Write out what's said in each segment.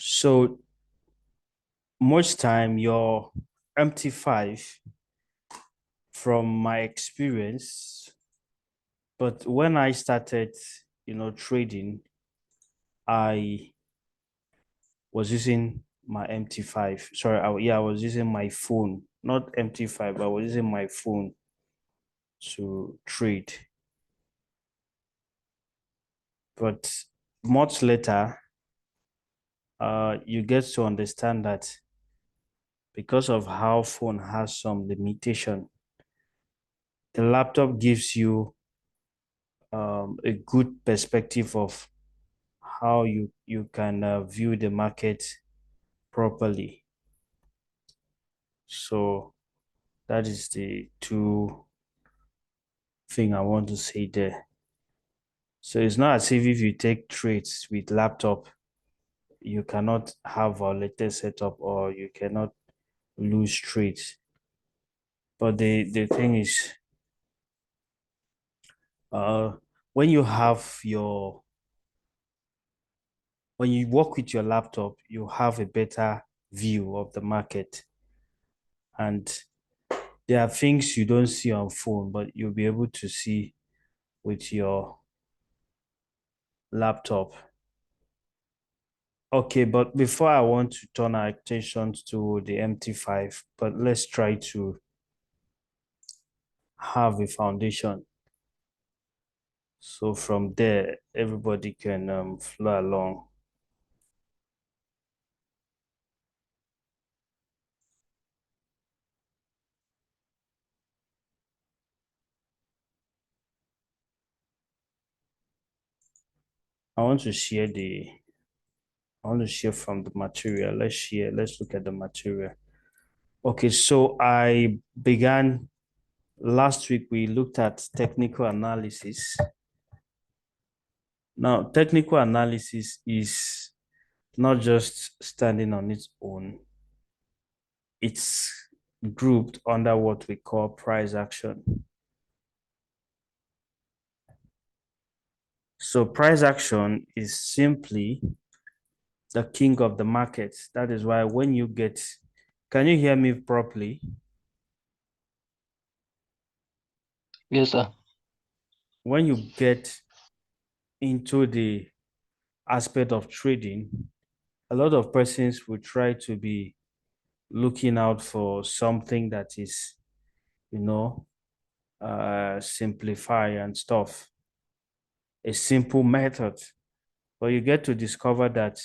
So most time your MT5 from my experience, but when I started, trading, I was using my MT5. Sorry, I was using my phone, not MT5, but I was using my phone to trade. But much later, you get to understand that because of how phone has some limitation, the laptop gives you a good perspective of how you can view the market properly. So that is the two thing I want to say there. So it's not as if you take trades with laptop, you cannot have a latest setup or you cannot lose trades. But the thing is, uh, when you have your when you work with your laptop, you have a better view of the market. And there are things you don't see on phone, but you'll be able to see with your laptop. Okay, but before I want to turn our attention to the MT5, but let's try to have a foundation. So from there, everybody can flow along. I want to share I want to share from the material. Let's look at the material. Okay, so I began last week, we looked at technical analysis. Now, technical analysis is not just standing on its own, it's grouped under what we call price action. So, price action is simply the king of the market. That is why when you get, can you hear me properly? Yes, sir. When you get into the aspect of trading, a lot of persons will try to be looking out for something that is, you know, simplify and stuff, a simple method. But you get to discover that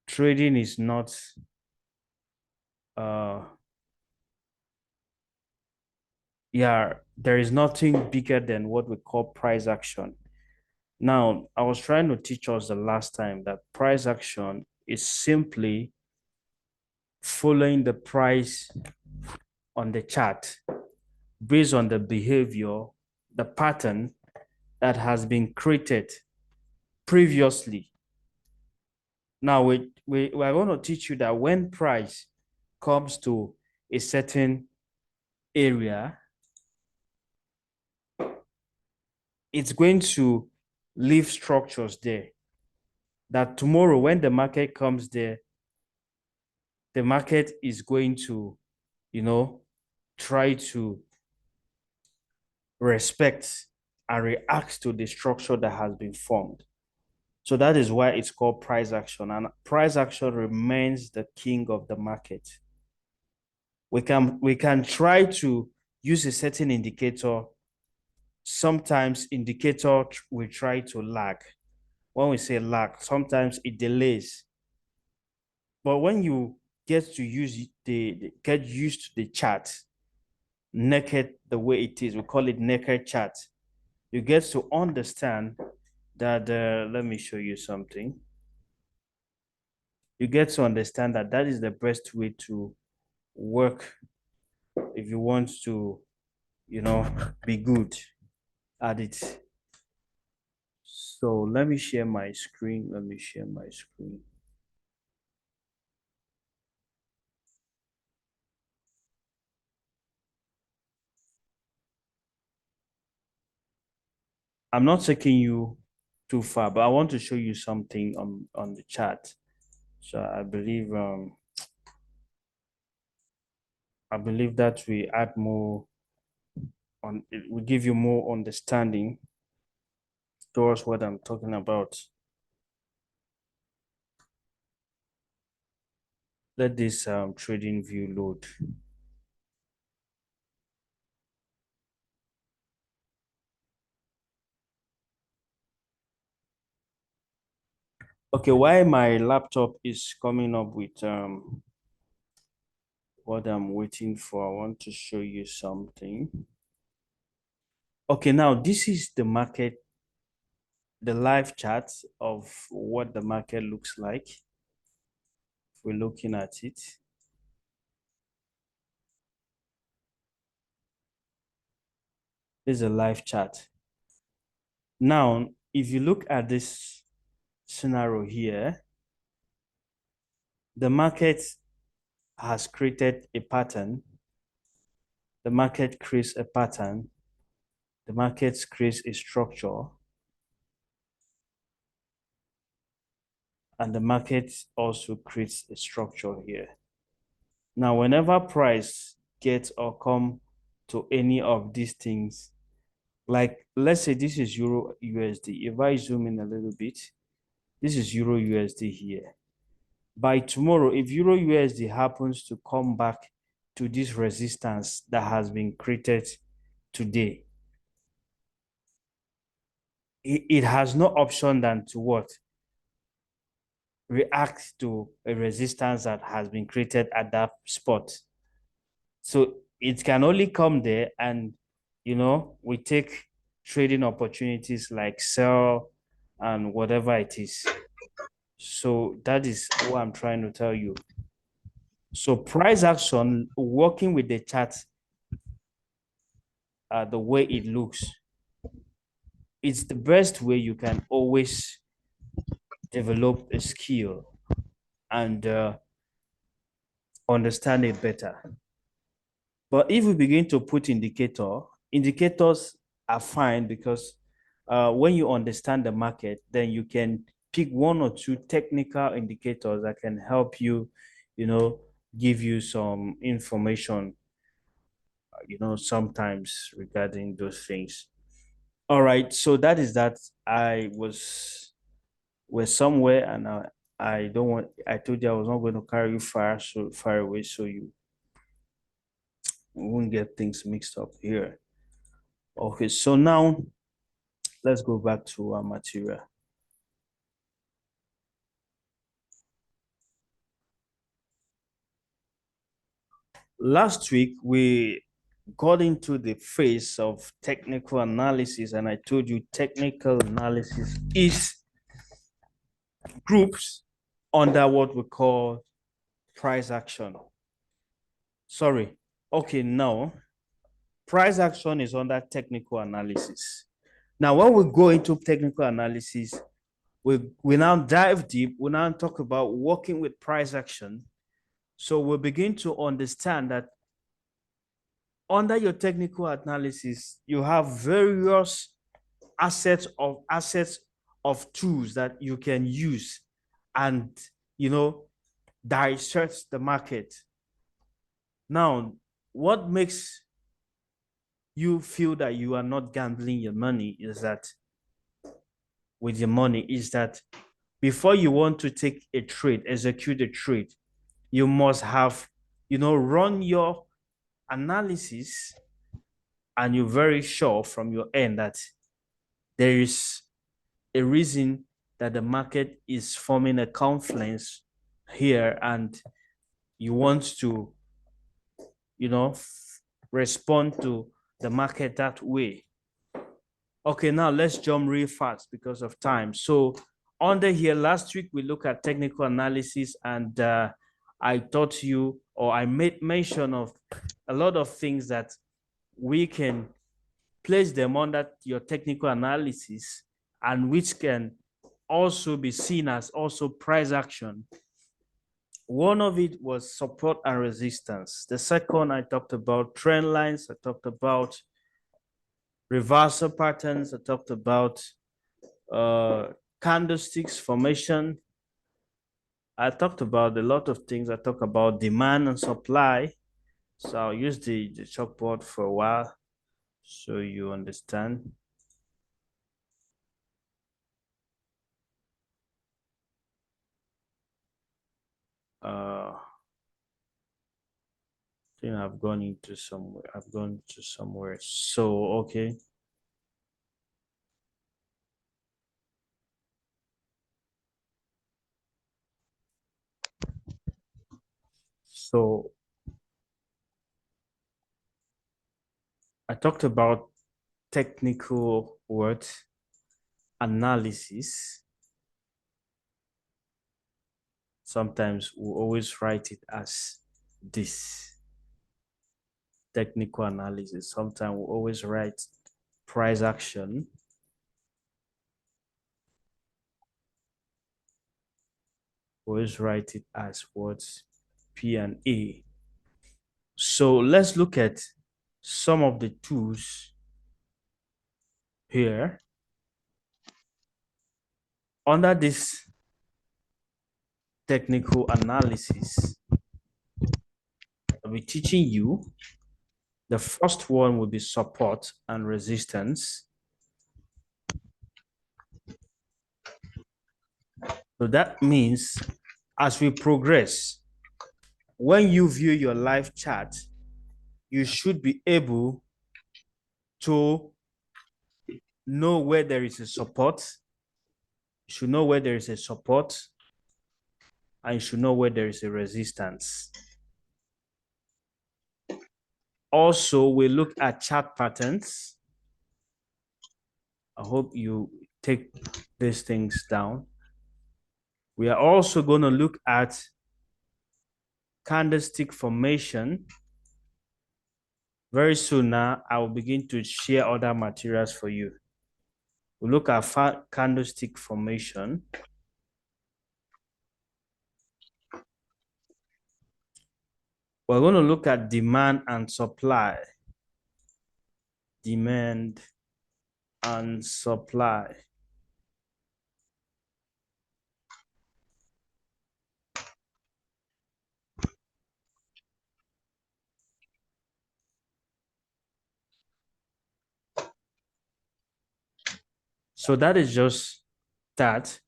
trading is not, uh, yeah, there is nothing bigger than what we call price action. Now, I was trying to teach us the last time that price action is simply following the price on the chart based on the behavior, the pattern that has been created previously. Now, we are going to teach you that when price comes to a certain area, it's going to leave structures there. That tomorrow, when the market comes there, the market is going to, you know, try to respect and react to the structure that has been formed. So that is why it's called price action. And price action remains the king of the market. We can try to use a certain indicator. Sometimes indicator will try to lag. When we say lag, sometimes it delays. But when you get to use get used to the chart naked the way it is, we call it naked chart. You get to understand that. Let me show you something. You get to understand that that is the best way to work if you want to, be good at it. So let me share my screen. Let me share my screen. I'm not taking you too far, but I want to show you something on the chat. So I believe that we add more on it will give you more understanding towards what I'm talking about. Let this trading view load. Okay, why my laptop is coming up with what I'm waiting for, I want to show you something. Okay, now this is the market, the live chart of what the market looks like. If we're looking at it, this is a live chart. Now, if you look at this scenario here, the market has created a pattern. The market creates a pattern. The market creates a structure. And the market also creates a structure here. Now, whenever price gets or come to any of these things, like let's say this is Euro USD. If I zoom in a little bit, this is Euro USD here. By tomorrow, if Euro USD happens to come back to this resistance that has been created today, it has no option than to what? React to a resistance that has been created at that spot. So it can only come there, and we take trading opportunities like sell and whatever it is. So that is what I'm trying to tell you. So price action, working with the chart, the way it looks, it's the best way you can always develop a skill and understand it better. But if we begin to put indicators are fine because when you understand the market, then you can pick one or two technical indicators that can help you, you know, give you some information, sometimes regarding those things. All right, so that is that. Was somewhere, and I don't want. I told you I was not going to carry you far away, so you won't get things mixed up here. Okay, so now let's go back to our material. Last week, we got into the phase of technical analysis, and I told you technical analysis is groups under what we call price action. Sorry. Okay, now price action is under technical analysis. Now, when we go into technical analysis, we now dive deep. We now talk about working with price action. So we begin to understand that under your technical analysis, you have various assets of tools that you can use and you know dissect the market. Now, what makes you feel that you are not gambling your money is that with your money is that before you want to take a trade, execute a trade, you must have run your analysis, and you're very sure from your end that there is a reason that the market is forming a confluence here, and you want to respond to the market that way. Okay, now let's jump real fast because of time. So under here, last week we looked at technical analysis, and I taught you, or I made mention of a lot of things that we can place them under your technical analysis, and which can also be seen as also price action. One of it was support and resistance. The second, I talked about trend lines. I talked about reversal patterns. I talked about candlesticks formation. I talked about a lot of things. I talked about demand and supply. So I'll use the chalkboard for a while so you understand. I think I've gone into somewhere. I've gone to somewhere. So, okay. So I talked about technical word analysis. Sometimes we always write it as this technical analysis. Sometimes we always write price action. Always write it as what P and A. So let's look at some of the tools here. Under this technical analysis, I'll be teaching you. The first one will be support and resistance. So that means as we progress, when you view your live chart, you should be able to know where there is a support. You should know where there is a support, and you should know where there is a resistance. Also, we look at chart patterns. I hope you take these things down. We are also going to look at candlestick formation. Very soon now, I will begin to share other materials for you. We look at candlestick formation. We're going to look at demand and supply. Demand and supply. So that is just that.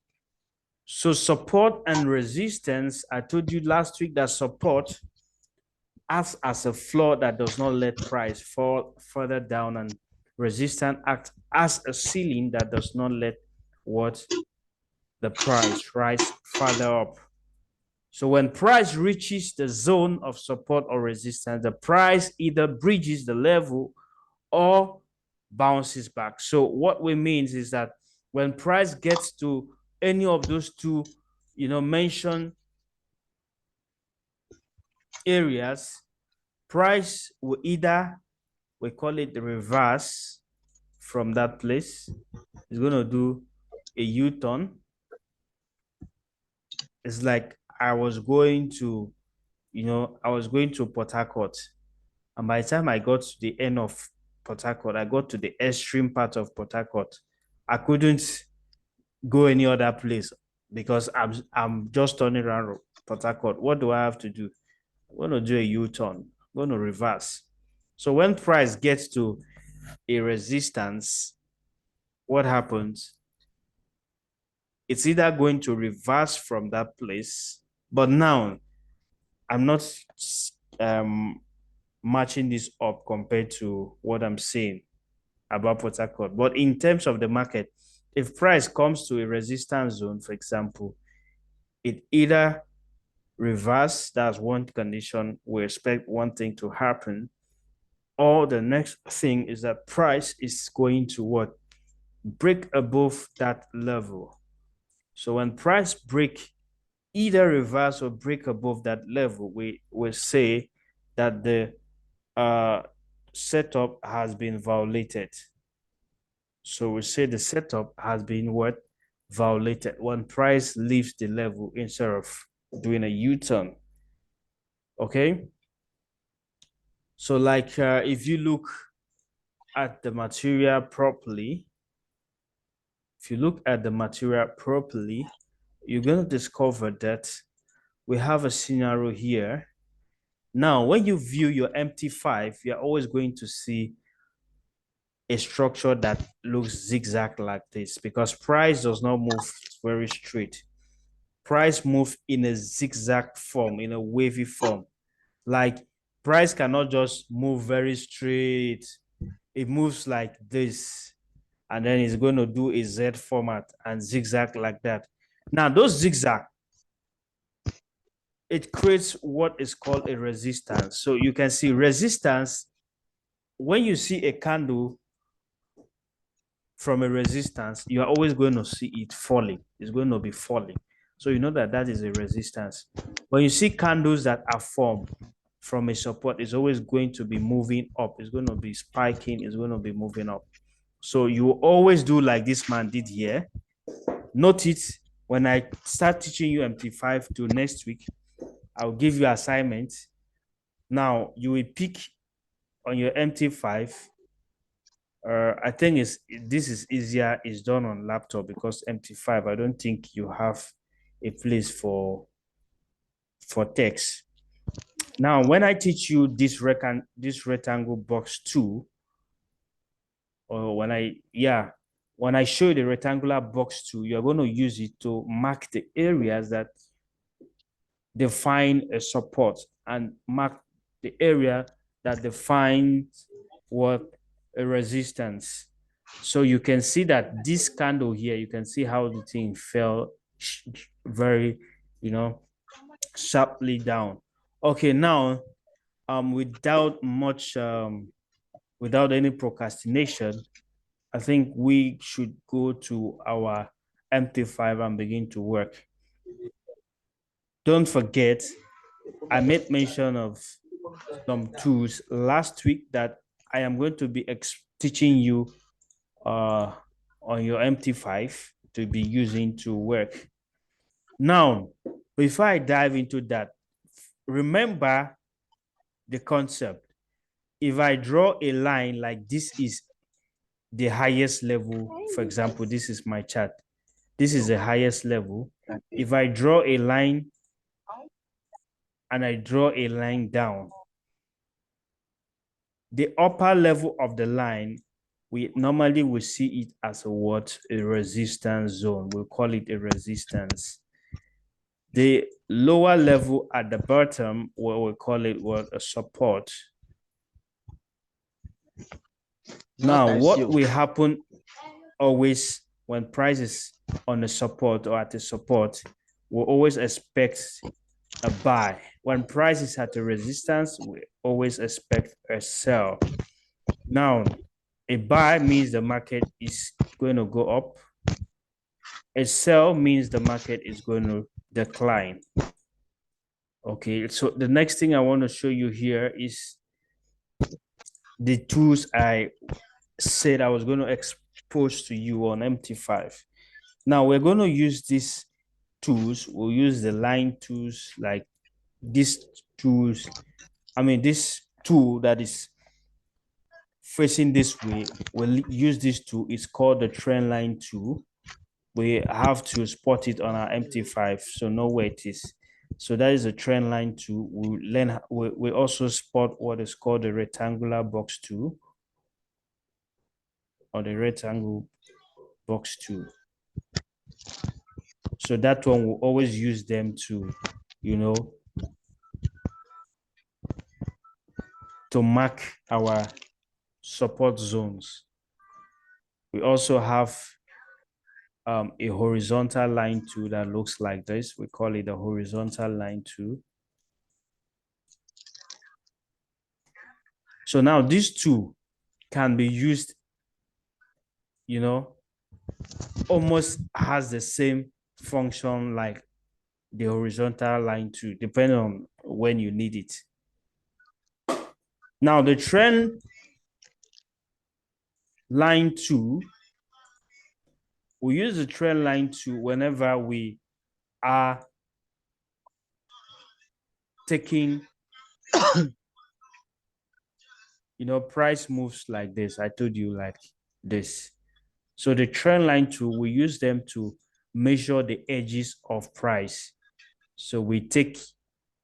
So support and resistance, I told you last week that support acts as a floor that does not let price fall further down, and resistance acts as a ceiling that does not let what the price rise further up. So when price reaches the zone of support or resistance, the price either bridges the level or bounces back. So what we means is that when price gets to any of those two, mentioned areas, price will either, we call it the reverse from that place. It's going to do a U-turn. It's like I was going to, Port Harcourt. And by the time I got to the end of Port Harcourt, I got to the extreme part of Port Harcourt. I couldn't go any other place because I'm just turning around Port Harcourt. What do I have to do? I'm going to do a U-turn. I'm going to reverse. So when price gets to a resistance, what happens? It's either going to reverse from that place, but now I'm not matching this up compared to what I'm saying about Port Harcourt. But in terms of the market, if price comes to a resistance zone, for example, it either reverse, that's one condition, we expect one thing to happen, or the next thing is that price is going to what? Break above that level. So when price break either reverse or break above that level, we will say that the uh, setup has been violated. So we say the setup has been what? Violated when price leaves the level instead of doing a U-turn. Okay. So like if you look at the material properly, you're going to discover that we have a scenario here. Now, when you view your MT5, you're always going to see a structure that looks zigzag like this because price does not move very straight. Price move in a zigzag form, in a wavy form. Like price cannot just move very straight. It moves like this, and then it's going to do a Z format and zigzag like that. Now, those zigzag, it creates what is called a resistance. So you can see resistance when you see a candle from a resistance, you are always going to see it falling. It's going to be falling. So you know that that is a resistance. When you see candles that are formed from a support, it's always going to be moving up. It's going to be spiking. It's going to be moving up. So you always do like this man did here. Note it when I start teaching you MT5 to next week, I'll give you assignments. Now you will pick on your MT5. I think this is easier. It's done on laptop because MT5. I don't think you have a place for text. Now, when I teach you this rectangle box two, or when I show you the rectangular box two, you're going to use it to mark the areas that define a support and mark the area that defines what a resistance. So you can see that this candle here, you can see how the thing fell very, sharply down. Okay, now without much without any procrastination, I think we should go to our MT5 and begin to work. Don't forget, I made mention of some tools last week that I am going to be teaching you uh, on your MT5 to be using to work. Now, before I dive into that, remember the concept. If I draw a line like this is the highest level, for example, this is my chart. This is the highest level. If I draw a line and I draw a line down, the upper level of the line, we normally will see it as a what? A resistance zone. We'll call it a resistance. The lower level at the bottom, we call it what? A support. Now, what will happen always when price is on a support or at a support, we'll always expect a buy. When price is at a resistance, we always expect a sell. Now, a buy means the market is going to go up. A sell means the market is going to decline. Okay, so the next thing I want to show you here is the tools I said I was going to expose to you on MT5. Now we're going to use these tools. We'll use the line tools like these tools. I mean, this tool that is facing this way, we'll use this tool. It's called the trend line tool. We have to spot it on our MT5 so know where it is. So that is a trend line tool. We also spot what is called the rectangular box tool or the rectangle box tool. So that one will always use them to, to mark our support zones. We also have a horizontal line tool that looks like this. We call it a horizontal line tool. So now these two can be used, almost has the same function like the horizontal line tool, depending on when you need it. Now the trend line tool, we use the trend line tool whenever we are taking, price moves like this. I told you like this. So the trend line tool, we use them to measure the edges of price. So we take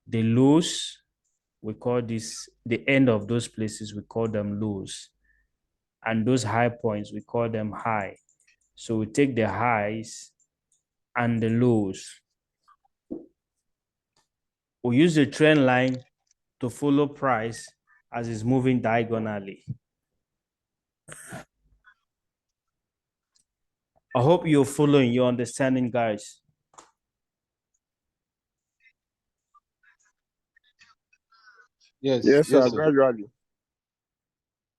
the lows, we call this the end of those places, we call them lows. And those high points, we call them high. So we take the highs and the lows. We use the trend line to follow price as it's moving diagonally. I hope you're following, you're understanding, guys. Yes, Yes, yes, sir. sir. Gradually.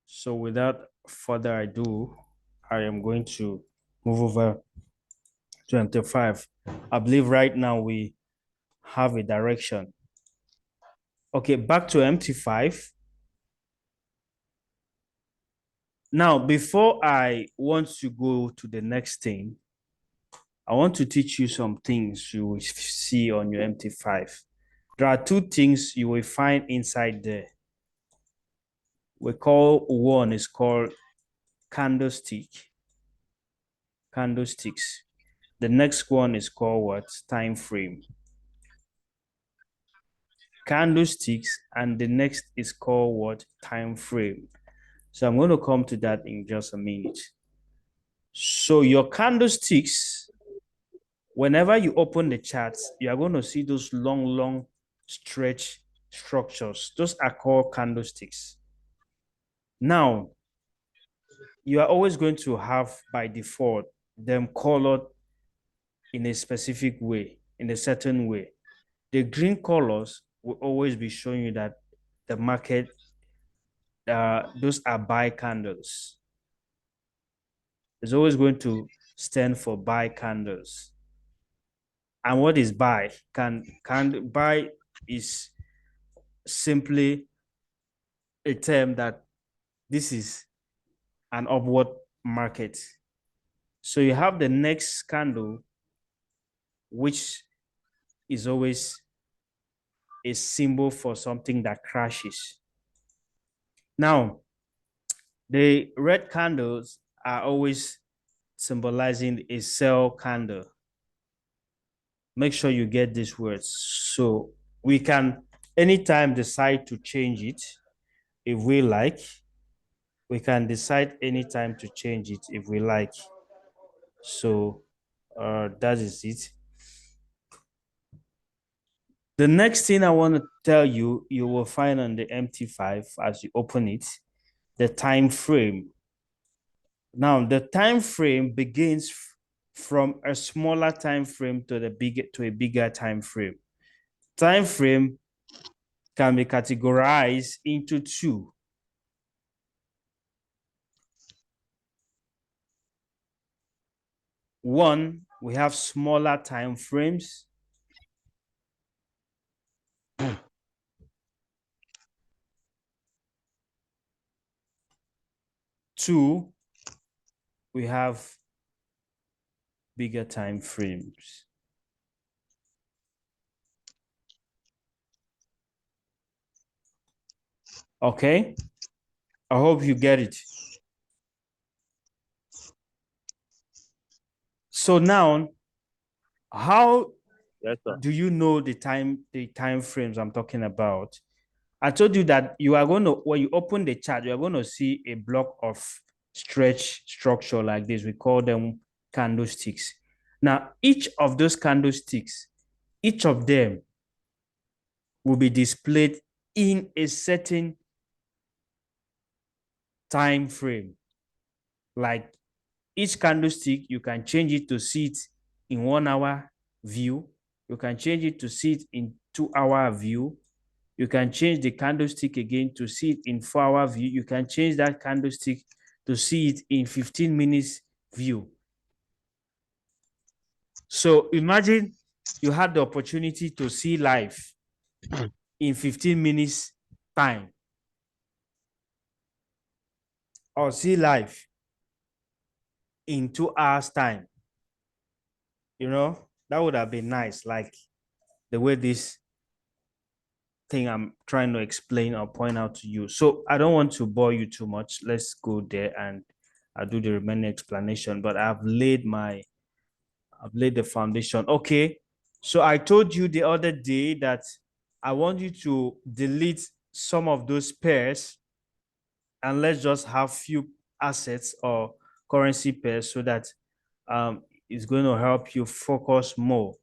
So without further ado, I am going to move over to MT5. I believe right now we have a direction. Okay, back to MT5. Now, before I want to go to the next thing, I want to teach you some things you will see on your MT5. There are two things you will find inside there. We call one is called candlestick, candlesticks. The next one is called what? Time frame. Candlesticks, and the next is called what? Time frame. So I'm going to come to that in just a minute. So your candlesticks, whenever you open the charts, you are going to see those long stretch structures. Those are called candlesticks. Now, you are always going to have by default them colored in a specific way, in a certain way. The green colors will always be showing you that the market, those are buy candles. It's always going to stand for buy candles. And what is buy? Can buy is simply a term that this is an upward market. So you have the next candle, which is always a symbol for something that crashes. Now, the red candles are always symbolizing a sell candle. Make sure you get these words. So we can anytime decide to change it if we like. We can decide anytime to change it if we like. So that is it. The next thing I want to tell you, you will find on the MT5 as you open it, the time frame. Now, the time frame begins from a smaller time frame to a bigger time frame. Time frame can be categorized into two. One, we have smaller time frames. Two, we have bigger time frames. Okay, I hope you get it. So now, how Yes, sir. do you know the time frames I'm talking about? I told you that you are going to, when you open the chart, you are going to see a block of stretch structure like this. We call them candlesticks. Now, each of those candlesticks, each of them will be displayed in a certain time frame. Like each candlestick, you can change it to see it in 1 hour view. You can change it to see it in 2 hour view. You can change the candlestick again to see it in 4 hour view. You can change that candlestick to see it in 15 minutes view. So imagine you had the opportunity to see live in 15 minutes time or see live in 2 hours time. That would have been nice. Like the way this thing I'm trying to explain or point out to you. So I don't want to bore you too much. Let's go there and I'll do the remaining explanation. But I've laid the foundation. Okay. So I told you the other day that I want you to delete some of those pairs and let's just have few assets or currency pairs so that it's going to help you focus more.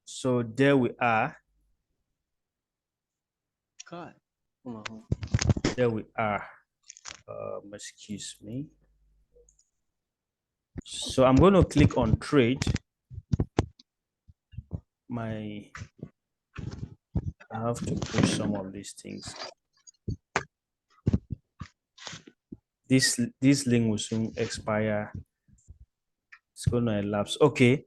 So there we are. God. Come on. There we are. Excuse me. So I'm going to click on trade. I have to push some of these things. This link will soon expire. It's going to elapse. Okay.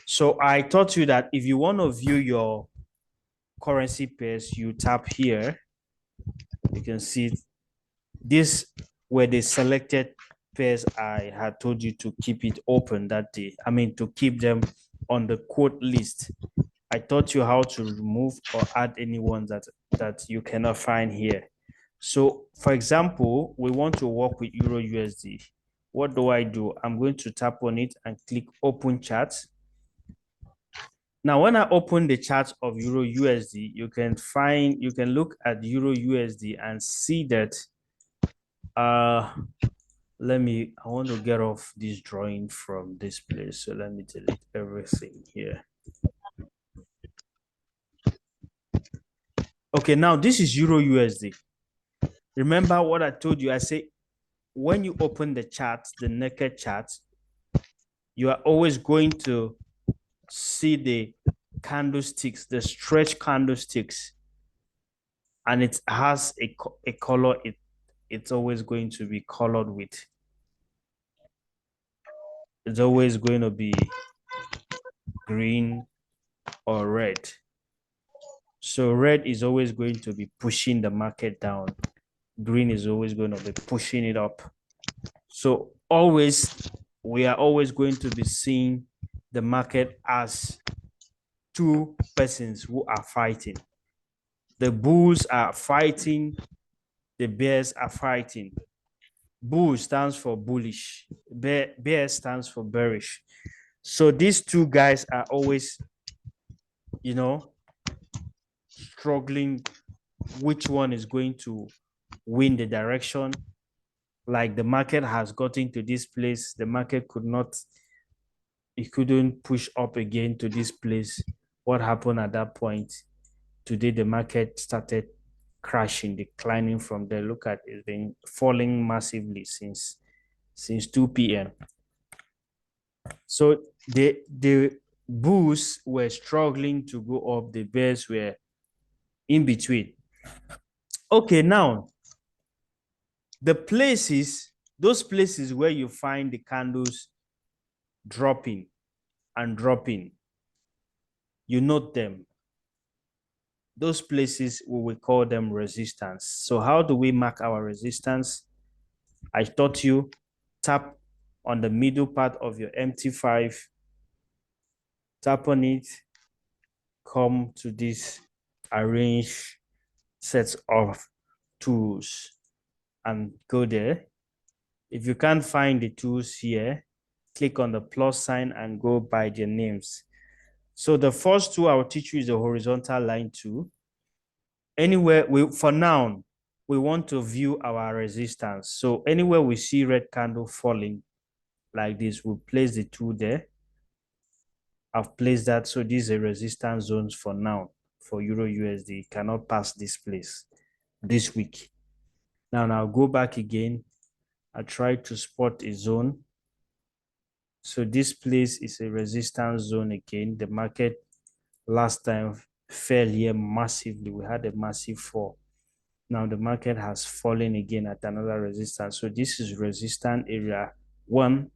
So I taught you that if you want to view your currency pairs, you tap here. You can see this were the selected pairs I had told you to keep it open that day. I mean, to keep them on the quote list. I taught you how to remove or add any ones that you cannot find here. So, for example, we want to work with Euro USD. What do? I'm going to tap on it and click Open Chart. Now, when I open the chart of Euro USD, you can look at Euro USD and see that I want to get off this drawing from this place. So let me delete everything here. Okay, now this is Euro USD. Remember what I told you? I say when you open the chart, the naked chart, you are always going to see the candlesticks, the stretch candlesticks, and it has a color it's always going to be colored with. It's always going to be green or red. So red is always going to be pushing the market down. Green is always going to be pushing it up. So we are always going to be seeing the market as two persons who are fighting. The bulls are fighting, the bears are fighting. Bull stands for bullish, bear stands for bearish. So these two guys are always, struggling which one is going to win the direction. Like the market has gotten to this place, the market it couldn't push up again to this place. What happened at that point? Today, the market started crashing, declining from there. Look at it, it's been falling massively since 2 p.m. So the bulls were struggling to go up, the bears were in between. Okay, now those places where you find the candles dropping and dropping, you note them. Those places we will call them resistance. So how do we mark our resistance? I taught you, tap on the middle part of your MT5, tap on it, come to this arrange sets of tools and go there. If you can't find the tools here, click on the plus sign and go by their names. So the first tool I will teach you is the horizontal line tool. Anywhere for now, we want to view our resistance. So anywhere we see red candle falling like this, we'll place the tool there. I've placed that. So these are resistance zones for now for Euro USD. Cannot pass this place this week. Now I'll go back again. I try to spot a zone. So this place is a resistance zone again. The market last time fell here massively. We had a massive fall. Now the market has fallen again at another resistance. So this is resistance area 1,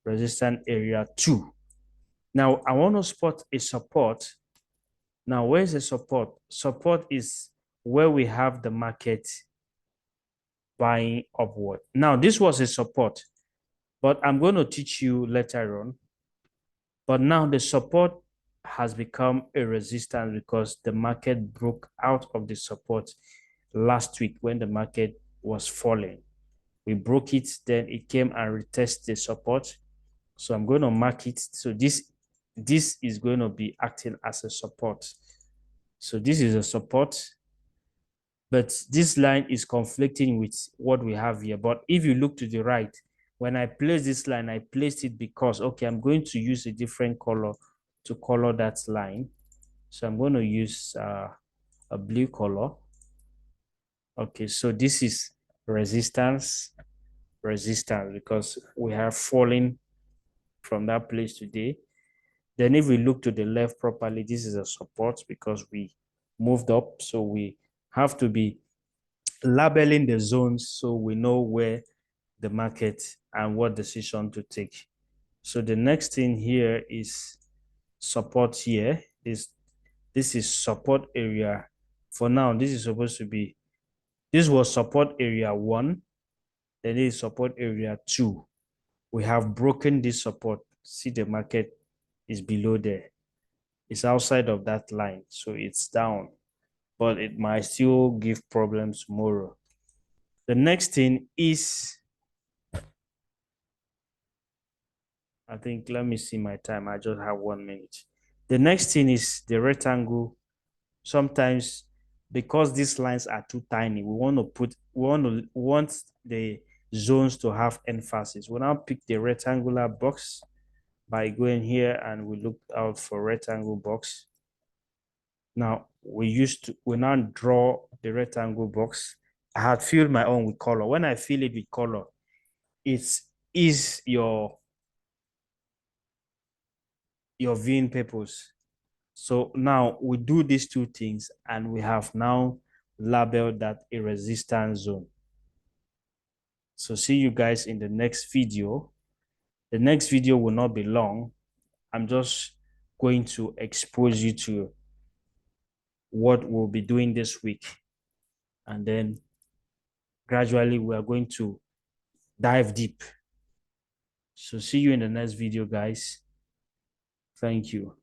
resistance area 2. Now I want to spot a support. Now where's the support? Support is where we have the market buying upward. Now this was a support, but I'm going to teach you later on. But now the support has become a resistance because the market broke out of the support last week when the market was falling. We broke it, then it came and retested the support. So I'm going to mark it. So this this is going to be acting as a support. So this is a support, but this line is conflicting with what we have here. But if you look to the right, when I place this line, I placed it because, okay, I'm going to use a different color to color that line. So I'm going to use a blue color. Okay, so this is resistance, resistance, because we have fallen from that place today. Then if we look to the left properly, this is a support because we moved up. So we have to be labeling the zones so we know where the market and what decision to take. So the next thing here is support here. This is support area. For now, this is supposed to be, this was support area 1, then this is support area 2. We have broken this support. See, the market is below there. It's outside of that line, so it's down, but it might still give problems tomorrow. The next thing is, I think, let me see my time. I just have 1 minute. The next thing is the rectangle. Sometimes, because these lines are too tiny, we want the zones to have emphasis. We now pick the rectangular box by going here and we look out for rectangle box. Now we now draw the rectangle box. I had filled my own with color. When I fill it with color, it is your viewing purpose. So now we do these two things and we have now labeled that a resistance zone. So see you guys in the next video. The next video will not be long. I'm just going to expose you to what we'll be doing this week. And then gradually we are going to dive deep. So see you in the next video, guys. Thank you.